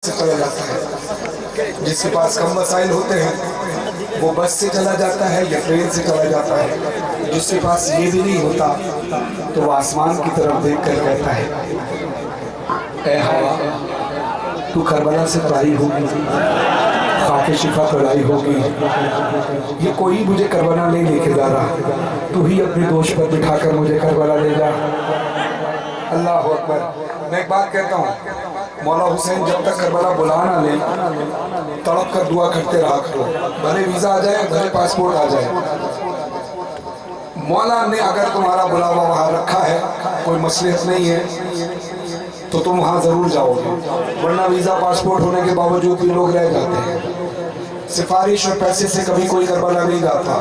سے چلا جاتا ہے. جس کے پاس کم وسائل ہوتے ہیں وہ بس سے چلا جاتا ہے یا ٹرین سے چلا جاتا ہے. جس کے پاس یہ بھی نہیں ہوتا تو وہ آسمان کی طرف دیکھ کر کہتا ہے اے ہوا تو کربلا سے طاری ہوگی, خاک شفا کڑائی ہوگی, یہ کوئی مجھے کربلا نہیں لے کے جا رہا, تو ہی اپنے دوش پر بٹھا کر مجھے کربلا لے جا. اللہ اکبر. میں ایک بات کہتا ہوں, مولا حسین جب تک کربلا بلا نہ لیں تڑپ کر دعا کرتے رہا کرو, بھلے ویزا آ جائے بھلے پاسپورٹ آ جائے. مولا نے اگر تمہارا بلاوا وہاں رکھا ہے, کوئی مصلحت نہیں ہے تو تم وہاں ضرور جاؤ گے, ورنہ ویزا پاسپورٹ ہونے کے باوجود بھی لوگ رہ جاتے ہیں. سفارش اور پیسے سے کبھی کوئی کربلا نہیں جاتا,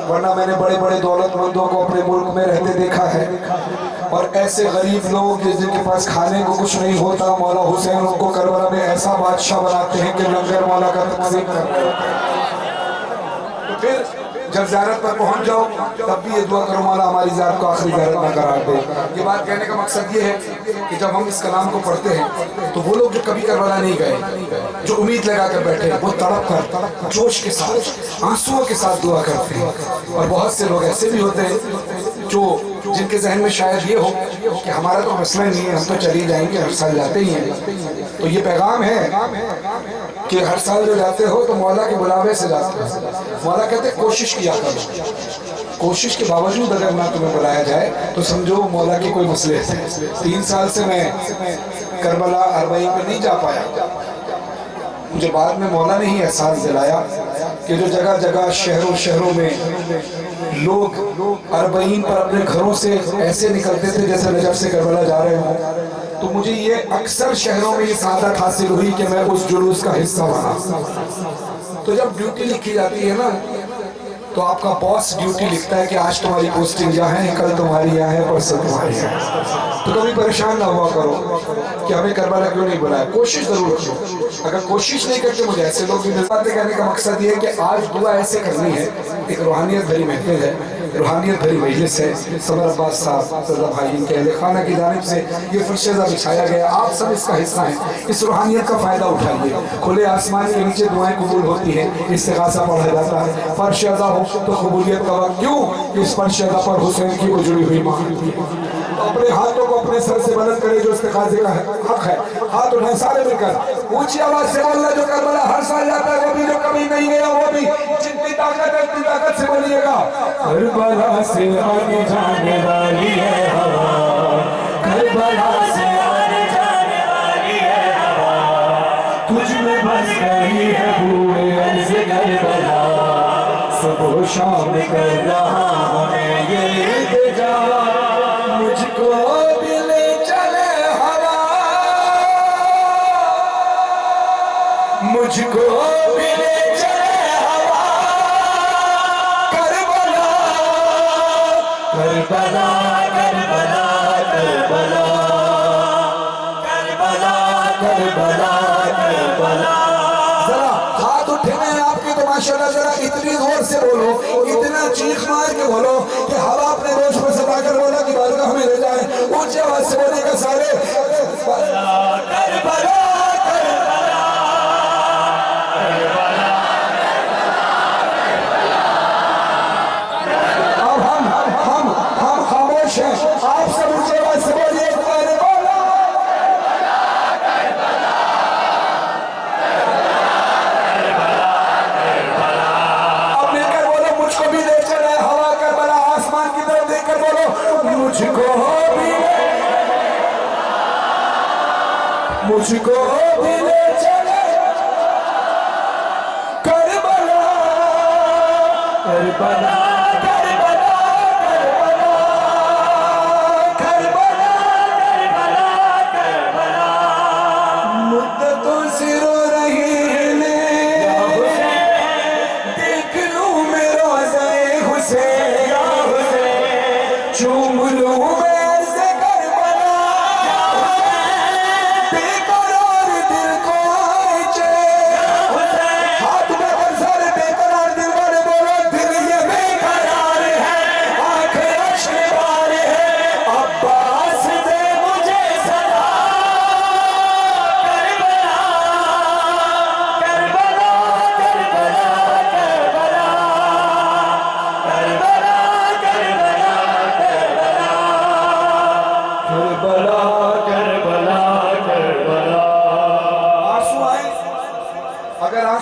ورنہ میں نے بڑے بڑے دولت مندوں کو اپنے ملک میں رہتے دیکھا ہے, اور ایسے غریب لوگ جن کے پاس کھانے کو کچھ نہیں ہوتا, مولا حسین ان کو کربلا میں ایسا بادشاہ بناتے ہیں کہ لنگر مولا کا تقسیم کرتے ہیں. تو پھر جب زیارت پر پہنچ جاؤ تب بھی یہ دعا کرو مولا ہماری زیارت کو آخری زیارت نہ قرار دے. یہ بات کہنے کا مقصد یہ ہے کہ جب ہم اس کلام کو پڑھتے ہیں تو وہ لوگ جو کبھی کربلا نہیں گئے, جو امید لگا کر بیٹھے, وہ تڑپ کر جوش کے ساتھ آنسوؤں کے ساتھ دعا کرتے ہیں. اور بہت سے لوگ ایسے بھی ہوتے ہیں جو جن کے ذہن میں شاید یہ ہو کہ ہمارا تو مسئلہ نہیں ہے, ہم تو چلی جائیں گے, ہر سال جاتے ہی ہیں. تو یہ پیغام ہے کہ ہر سال جو جاتے ہو تو مولا کے بلاوے سے جاتے ہو. مولا کہتے ہیں کوشش کیا کرو, کوشش کے باوجود اگر نہ تمہیں بلایا جائے تو سمجھو مولا کی کوئی مصلحت ہے. 3 سال سے میں کربلا اربعین میں نہیں جا پایا, مجھے بعد میں مولا نے ہی احساس دلایا کہ جو جگہ جگہ شہروں میں لوگ اربعین پر اپنے گھروں سے ایسے نکلتے تھے جیسے نجف سے کربلا جا رہے ہوں, تو مجھے یہ اکثر شہروں میں یہ سعادت حاصل ہوئی کہ میں اس جلوس کا حصہ بنا. تو جب ڈیوٹی لکھی جاتی ہے نا تو آپ کا باس ڈیوٹی لکھتا ہے کہ آج تمہاری پوسٹنگ یہاں ہے, کل تمہاری یہاں ہے, پرسوں تمہاری ہے. تو کبھی پریشان نہ ہوا کرو کہ ہمیں کربلا کیوں نہیں بلایا, کوشش ضرور کرو. اگر کوشش نہیں کرتے مجھے ایسے لوگ بھی ملتے. کہنے کا مقصد یہ ہے کہ آج دعا ایسے کرنی ہے, ایک روحانیت بھری محفل ہے, روحانیت بھری مجلس ہے. صدر عباس صاحب صدر بھائی ان کے اہل خانہ کی جانب سے یہ فرشتہ بچھایا گیا, آپ سب اس کا حصہ ہیں. اس روحانیت کا فائدہ اٹھائیے. کھلے آسمان کے نیچے دعائیں قبول ہوتی ہیں, استغاثہ پڑھا جاتا ہے. فرش ادا ہو تو قبولیت کا وقت کیوں, اس فرش ادا پر حسین کی اجڑی ہوئی ماں. اپنے ہاتھوں کو اپنے سر سے بلند کرے جو استغاثے کا حق ہے, ہاتھ اٹھائیں سارے مل کر, اونچی آواز سے اللہ جو کربلا ہر سال جاتا ہے وہ بھی, جو کبھی نہیں گیا وہ بھی, جتنی طاقت ہے اتنی طاقت سے بولیے گا. کربلا سے آنے جانے والی ہے ہوا, کربلا سے آنے جانے والی ہے ہوا, تجھ میں بس گئی ہے بوئے عرض کربلا, صبح و شام کر رہا ہوں میں یہ التجا, مجھ کو بھی لے چلے ہوا, مجھ کو بھی لے چلے ہوا, کربلا کربلا کربلا کربلا کربلا کربلا کربلا. ذرا ہاتھ اٹھے ہیں آپ کے تو ماشاءاللہ, ذرا اتنی زور سے بولو, اتنا چیخ مار کے بولو کہ ہوا اپنے روش پر ستا کر بولا کہ بارگاہ میں لے جائے. اونچی آواز سے بولے گا سارے, کربلا کربلا مجھ کو بھی لے چلے کربلا کربلا کربلا کربلا کربلا کربلا کربلا. مدتوں سے رو رہی ہے دیکھ لوں میں روضہ حسین, چوم لوں میں ہاتھ میں سارے بے قرار دل والے بولو, دل یہ بے قرار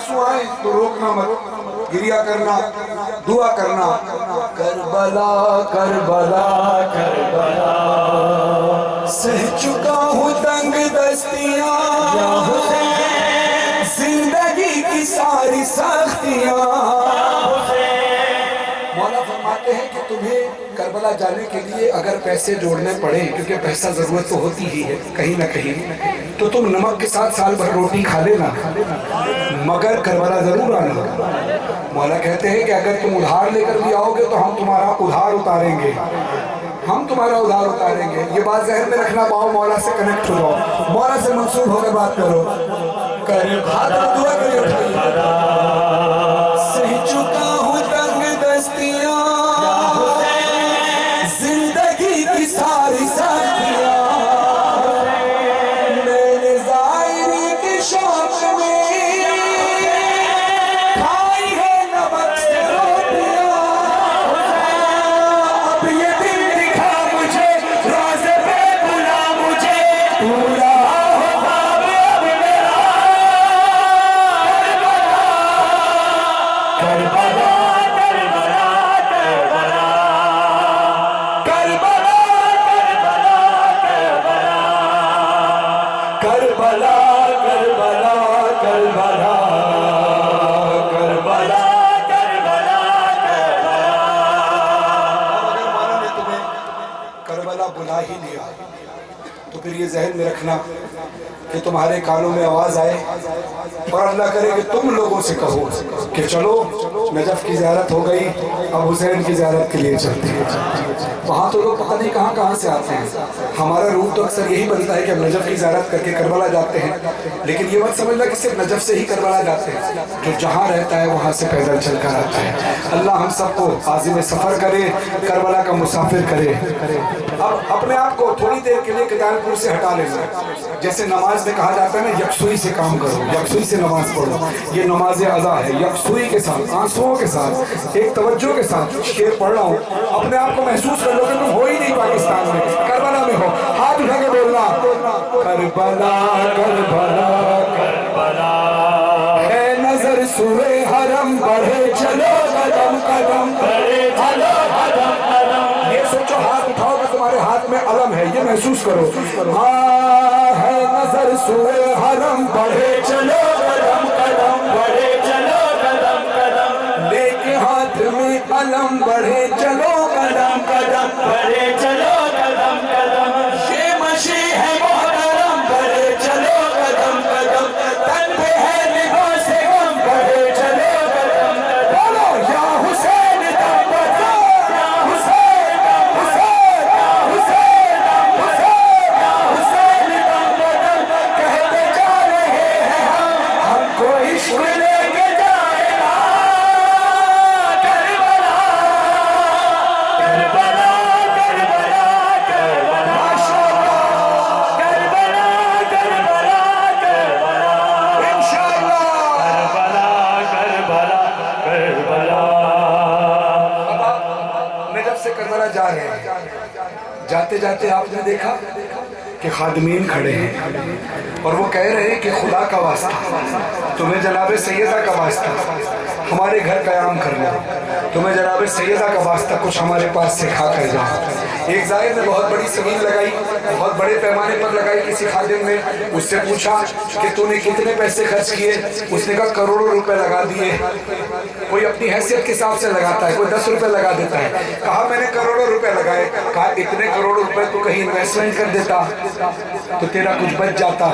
आंसू आए तो रोकना मत, गिरिया करना, दुआ करना। करबला करबला करबला सह चुका हूँ तंग दस्तियां, जिंदगी की सारी सख्तियां। मौला फरमाते हैं कि तुम्हें करबला जाने के लिए अगर पैसे जोड़ने पड़े, क्योंकि पैसा जरूरत तो होती ही है कहीं ना कहीं, तो तुम नमक के साथ साल भर रोटी खा लेना, मगर करबला जरूर आना। मौला कहते हैं कि अगर तुम उधार लेकर भी आओगे तो हम तुम्हारा उधार उतारेंगे, हम तुम्हारा उधार उतारेंगे। ये बात ज़हन में रखना। पाओ मौला से कनेक्ट हो जाओ, मौला से मंसूब होकर बात करो। हाथ में दुआ करिए, सह चुका हूँ तंग दस्तियां, जिंदगी की सारी सख्तियां। मैंने ज़ाहिरी के शौक में खाई है नमक से रोटियां। अब ये दिन दिखा मुझे, रोज़े पे बुला मुझे, पूरा Karbala Karbala Karbala Karbala Karbala Karbala. अगर मानो ने तुम्हें करबला बुला ही लिया तो फिर ये ज़हन में रखना कि तुम्हारे कानों में आवाज़ आए और अल्लाह करे कि तुम लोगों से कहो कि चलो नजफ की ज़ियारत हो गई, अब हुसैन की ज़ियारत के लिए चलते हैं। वहाँ तो लोग पता नहीं कहाँ कहाँ से आते हैं। हमारा रूट तो अक्सर यही बनता है कि हम नजफ की ज़ियारत करके करबला जाते हैं, लेकिन ये मत समझना कि सिर्फ नजफ से ही करबला जाते हैं। जो जहाँ रहता है वहाँ से पैदल चल कर आता है। अल्लाह हम सबको आज़िम सफ़र करे, करबला का मुसाफिर करे। अब अपने आप को थोड़ी देर के लिए कितानपुर से हटा लेना। जैसे नमाज में कहा जाता है ना, यकसुई से काम करो, यकसुई से नमाज पढ़ो। ये नमाज अदा है, यकसुई के साथ, आंसुओं के साथ, एक तवज्जो के साथ शेर पढ़ रहा हूँ। अपने आप को महसूस कर लो कि तुम हो ही नहीं पाकिस्तान में, करबला में हो। हाथ उठा के बोलना, करबला करबला करबला है नजर सुए हरम, बढ़े चलो कदम कदम, बढ़े चलो कदम कदम। ये सोचो, हाथ उठाओ कि तुम्हारे हाथ में अलम है, ये महसूस करो। हाँ है नजर सुए हरम, बढ़े चलो कदम कदम, बढ़े चलो कदम कदम, लेके हाथ में अलम, बढ़े चलो कदम कदम, बढ़े चलो कदम कदम। ये मशी है मोहतरम, बढ़े चलो कदम कदम, तन पे है निगाह से गम, बढ़े चलो कदम कदम। बोलो या हुसैन दम बजा, या हुसैन दम हुसैन, या हुसैन दम हुसैन, या हुसैन दम बजा। कहते जा रहे हैं हमको इश्क लेके जाएगा करबला करबला करबला करबला। माशाअल्लाह, करबला करबला करबला, इंशाअल्लाह करबला करबला करबला। अब आप नजफ से करबला जा रहे हैं। जाते जाते आपने देखा कि खादिमीन खड़े हैं और वो कह रहे हैं कि खुदा का वास्ता, तुम्हें जनाब सैयदा का वास्ता हमारे घर क़याम करना, तुम्हें जनाब सैयदा का वास्ता कुछ हमारे पास सिखा कर जाओ। एक ज़ाहिर ने बहुत बड़ी समीन लगाई, बहुत बड़े पैमाने पर लगाई किसी खादिम ने। उससे पूछा कि तूने कितने पैसे खर्च किए? उसने कहा करोड़ों रुपए लगा दिए। कोई अपनी हैसियत के हिसाब से लगाता है, कोई 10 रुपए लगा देता है। कहा मैंने करोड़ों रुपए लगाए। कहा इतने करोड़ों रुपए तो कहीं इन्वेस्टमेंट कर देता तो तेरा कुछ बच जाता,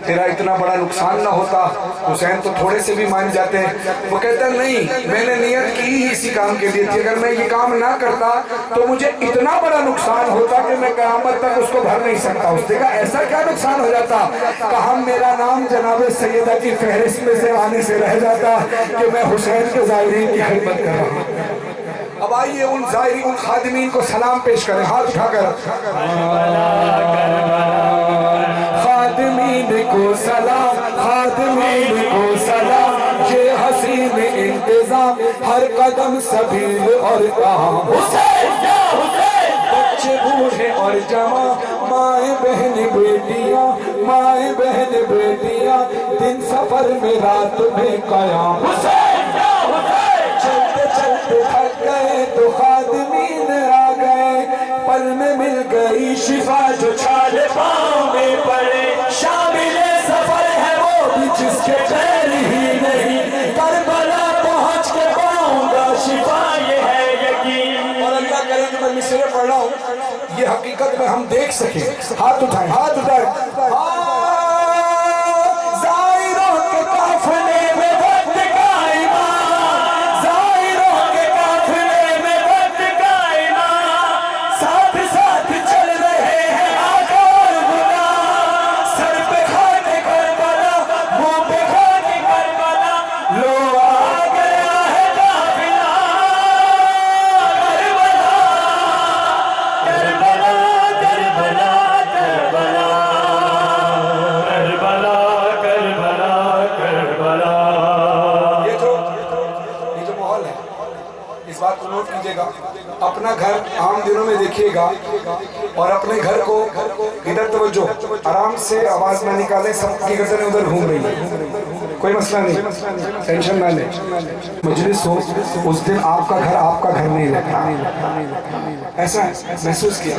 तेरा इतना बड़ा नुकसान ना होता। हुसैन तो थोड़े से भी मान जाते हैं। वो कहता नहीं, मैंने नियत की ही इसी काम के लिए थी, अगर मैं ये काम ना करता तो मुझे इतना बड़ा नुकसान होता कि मैं क़यामत तक उसको भर नहीं सकता। उसने कहा ऐसा क्या नुकसान हो जाता? कहा मेरा नाम जनाब सैयदा की फहरिस्त में से आने से रह जाता कि मैं हुसैन के ज़ाहिरीन की खिदमत कर रहा हूँ। अब आइए उन ज़ाहिरीन, उन खादिमीन को सलाम पेश करें, हाथ उठाकर। खादिमीन को सलाम, खादिमीन को सलाम, ये हसीन इंतजाम, हर कदम सबील और काम। हुसैन या हुसैन, बच्चे बूढ़े और जवान, माए बहन बेटियां, माए बहन बेटियां, दिन सफर में रात में कयाम, चलते चलते थक गए तो खादिमीन आ गए, पल में मिल गई शिफा जो छाले पाँव में पड़े, शामिले सफर है वो भी जिसके पैर ही नहीं, करबला पहुँच के पाऊंगा शिफा ये है यकीन। और अल्लाह करे कि मैं मिसरे पढ़ रहा हूँ, ये हकीकत में हम देख सके। हाथ उठाएं, हाथ उठाएं। ज़ाहिरों के काफिले में वक्त का इमाम, ज़ाहिरों के काफिले में वक्त का इमाम, साथ साथ चल रहे हैं आका और गुलाम, सर पे खाने करबला, मुंह पे खाने करबला, लो आ गया है काफिला Karbala, Karbala, Karbala, Karbala, Karbala, Karbala, Karbala. ये जो माहौल है, इस बात को नोट कीजिएगा। अपना घर आम दिनों में देखिएगा और अपने घर को इधर तवज्जो, आराम से आवाज ना निकालें, सबकी गर्दनें उधर घूम रही है, कोई मसला नहीं, टेंशन ना लें। मजलिस हो उस दिन आपका घर नहीं लगता, ऐसा महसूस किया।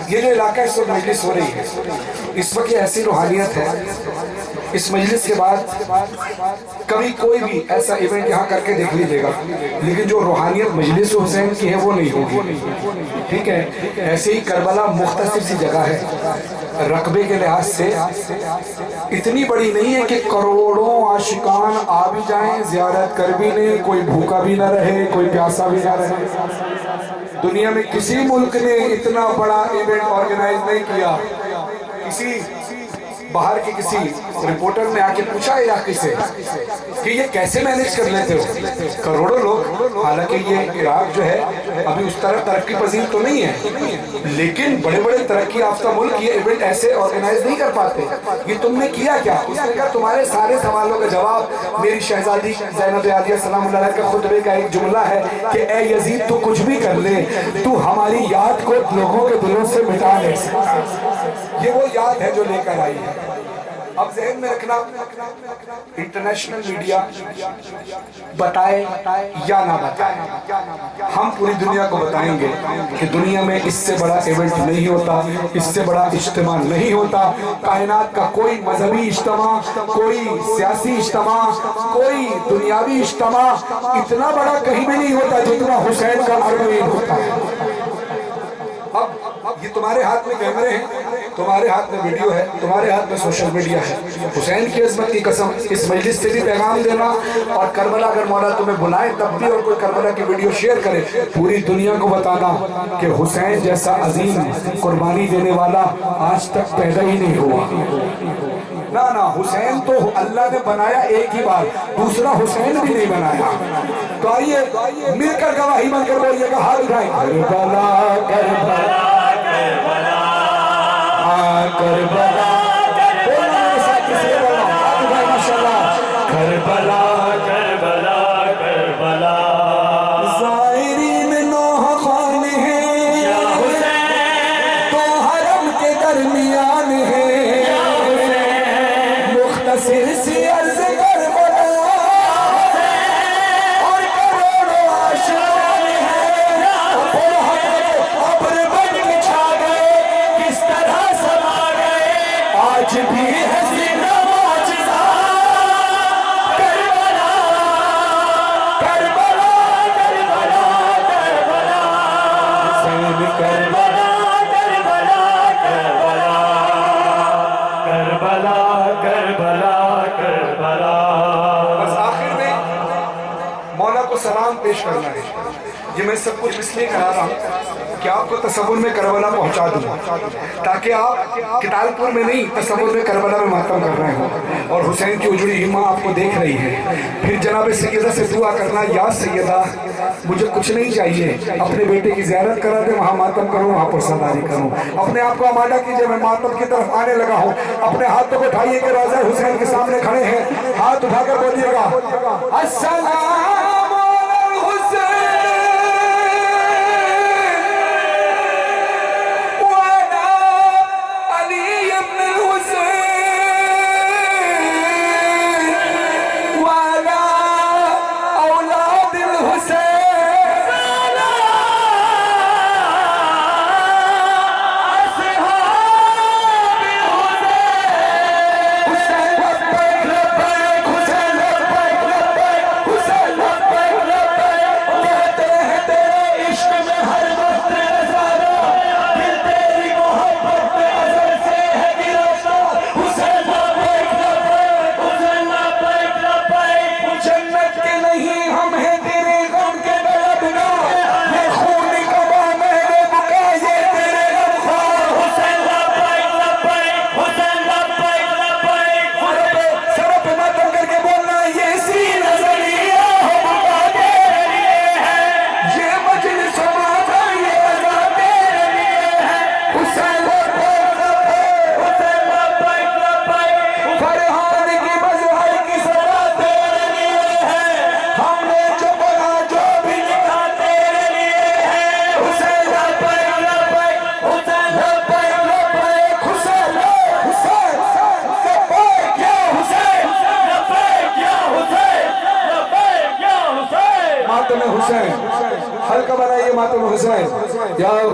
ये जो इलाका इस वक्त मजलिस हो रही है, इस वक्त ये ऐसी रूहानियत है, इस मजलिस के बाद कभी कोई भी ऐसा इवेंट यहाँ करके देख लीजिएगा, लेकिन जो रूहानियत मजलिस हुसैन की है वो नहीं होगी, ठीक है। ऐसे ही करबला मुख्तसर सी जगह है, रकबे के लिहाज से इतनी बड़ी नहीं है कि करोड़ों आशिकान आ भी जाएं, ज़ियारत कर भी लें, कोई भूखा भी ना रहे, कोई प्यासा भी ना रहे। दुनिया में किसी मुल्क ने इतना बड़ा इवेंट ऑर्गेनाइज नहीं किया। किसी बाहर के किसी रिपोर्टर ने आके पूछा इराकी से कि ये कैसे मैनेज कर लेते हो, करोड़ों लोग, हालांकि ये इराक जो है अभी उस तरह तरक्की पजीर तो नहीं है, लेकिन बड़े बड़े तरक्की याफ्ता मुल्क ये इवेंट ऐसे ऑर्गेनाइज नहीं कर पाते, ये तुमने किया क्या? उसने कहा तुम्हारे सारे सवालों का जवाब मेरी शहजादी ज़ैनब आलिया सलामुल्लाह अलैहा के खुतबे का एक जुमला है कि ए यजीद तू कुछ भी कर ले, तू हमारी याद को लोगों के दिलों से मिटा ले। ये वो याद है जो लेकर आई है। अब ज़हन में रखना, इंटरनेशनल मीडिया बताए या ना बताए, हम पूरी दुनिया को बताएंगे कि दुनिया में इससे बड़ा इवेंट नहीं होता, इससे बड़ा इज्तिमा नहीं होता। कायनात का कोई मजहबी इज्तिमा, कोई सियासी इज्तिमा, कोई दुनियावी इज्तिमा इतना बड़ा कहीं भी नहीं होता जितना हुसैन का अरब होता है। अब ये तुम्हारे हाथ में कैमरे हैं, तुम्हारे हाथ में वीडियो है, तुम्हारे हाथ में सोशल मीडिया है। हुसैन की अज़मत की कसम, इस मजलिस से भी पैगाम देना, और करबला अगर मौला तुम्हें बुलाए तब भी और कोई करबला की वीडियो शेयर करे, पूरी दुनिया को बताना कि हुसैन जैसा अजीम कुर्बानी देने वाला आज तक पैदा ही नहीं हुआ। ना, हुसैन तो अल्लाह ने बनाया एक ही बार, दूसरा हुसैन भी नहीं बनाया। तो आइए मिलकर गवाही बनकर बोलिएगा, हाथ उठाएं, करबला करबला करबला करबला, माशाल्लाह, करबला करबला करबला। ज़ाहिरीन नौह खान है, तो हरम के दरमियान है, मुख्तसर सी अर्ज़ करबला और करोड़ों आशिकान है, अब्र बन के छा गए, किस तरह समा गए, आज भी है ज़िंदा मौजज़ा Karbala Karbala Karbala Karbala, Hussain Karbala Karbala Karbala Karbala Karbala Karbala. बस आखिर में मौला को सलाम पेश करना है। ये मैं सब कुछ इसलिए करा रहा हूँ कि आपको तसव्वुर में करबला पहुंचा दूं, ताकि आप कितालपुर में नहीं, तसव्वुर में करबला में मातम कर रहे हो और हुसैन की उजड़ी हिम्मा आपको देख रही है। फिर जनाब सैयदा से दुआ करना, या सैयदा मुझे कुछ नहीं चाहिए, अपने बेटे की ज़ियारत करा दे, वहाँ मातम करूँ, वहाँ पुरसादारी करूँ। अपने आप को आमादा कीजिए, मैं मातम की तरफ आने लगा हूँ। अपने हाथों को उठाइए कि रोज़ा हुसैन के सामने खड़े हैं, हाथ उठाकर बोलिएगा, अस्सलाम अलैकुम हुसैन वाला अली इब्न हुसैन। ماتم حسین یا